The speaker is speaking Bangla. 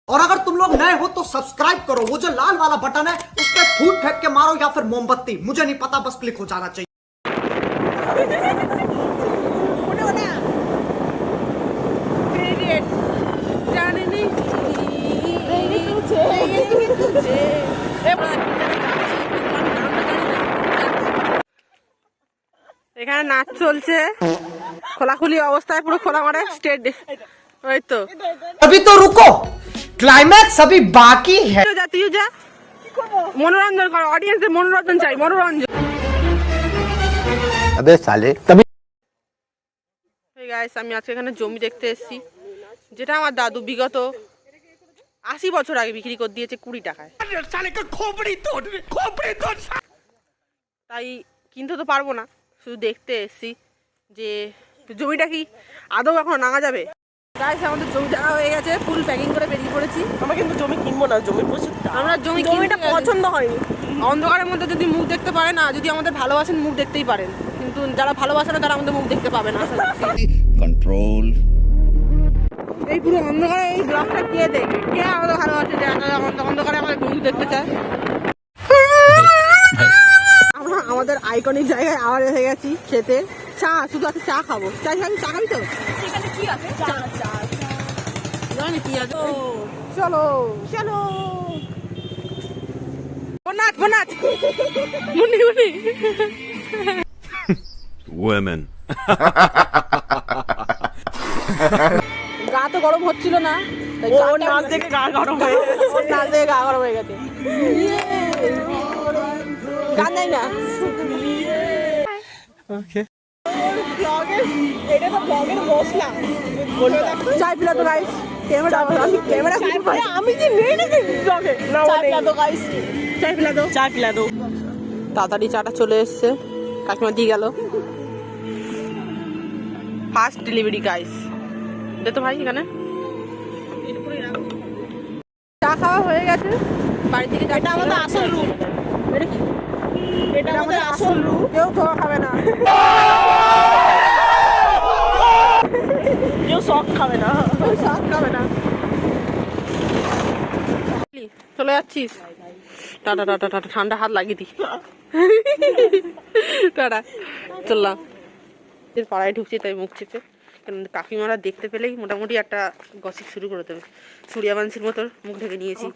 और अगर तुम लोग नए हो तो सब्सक्राइब करो, वो जो लाल वाला बटन है उस पर फूट फेंक के मारो या फिर मोमबत्ती, मुझे नहीं पता, बस क्लिक हो जाना चाहिए। এখানে নাচ চলছে খোলাখুলি অবস্থায়, পুরো খোলা মাঠে স্টেজ। ওই তো अभी तो रुको, क्लाइमैक्स अभी बाकी है। তুই যা মনোরঞ্জন কর, অডিয়েন্সের মনোরঞ্জন চাই, মনোরঞ্জন। अबे साले तभी গাইস, আমি আজকে এখানে জমি দেখতে এসেছি, যেটা আমার দাদু বিগত 80 বছর আগে বিক্রি করে দিয়েছে 20 টাকায়। তাই কিনতে তো পারবো না, শুধু দেখতে এসেছি যে জমিটা কি আদৌ এখন নাঙা যাবে। গাইস, আমাদের জমি দেখা হয়ে গেছে, ফুল প্যাকিং করে বেরিয়ে পড়েছি। আমরা কিন্তু জমি কিনবো না, জমি প্রচুর দাম। আমরা জমিটা পছন্দ হয়নি। অন্ধকারের মধ্যে যদি মুখ দেখতে পারে না, যদি আমাদের ভালোবাসেন মুখ দেখতেই পারেন, কিন্তু যারা ভালোবাসে না তারা আমাদের মুখ দেখতে পাবে না। कंट्रोल এই পুরো অন্ধকারে এই ব্লগটা কে দেখবে? কে আমাদের ভালোবাসে যে অন্ধকারে আমাদের মুখ দেখতে চায়? আমরা আমাদের আইকনিক জায়গায় আবার এসে গেছি খেতে। চা, শুধু আছে চা খাবো। চা খাবি তো? সেখানে কি আছে? জানি কি আছে। চলো চলো বনাত মুনি women গা তো গরম হচ্ছিল না, তাই ওর নাচ দেখে গা গরম হয়ে গেছে। ওর নাচ দেখে গা গরম হয়ে গেছে। গান নাই না। এটা তো ব্লগের মশলা। চাই পিলা তো গাইস, ক্যামেরা আমি কি নেই নাকি ব্লগে? না, চা পিলা দো গাইস, চাই পিলা তো। চা পিলা দো। তাড়াতাড়ি চাটা চলে এসছে, কাকিমা দিয়ে গেল। First delivery guys. দে তো ভাই এখানে চা খাওয়া হয়ে গেছে, বাড়ি থেকে। এটা আমাদের আসল রুম। এটা কি? এটা আমাদের আসল রুম। কেউ খাওয়া খাবে না, কেউ শখ খাবে না। স্বাদ খাবে না। চলে যাচ্ছিস? টাটা টাটা টাটা, ঠান্ডা হাত লাগিয়ে দি। টাটা, চললাম। পাড়ায় ঢুকছি তাই মুখ চেপে, কারণ কাকিমারা দেখতে পেলেই মোটামুটি একটা গসিপ শুরু করে দেবে। সূর্যবংশীর মতো মুখ ঢেকে নিয়েছি।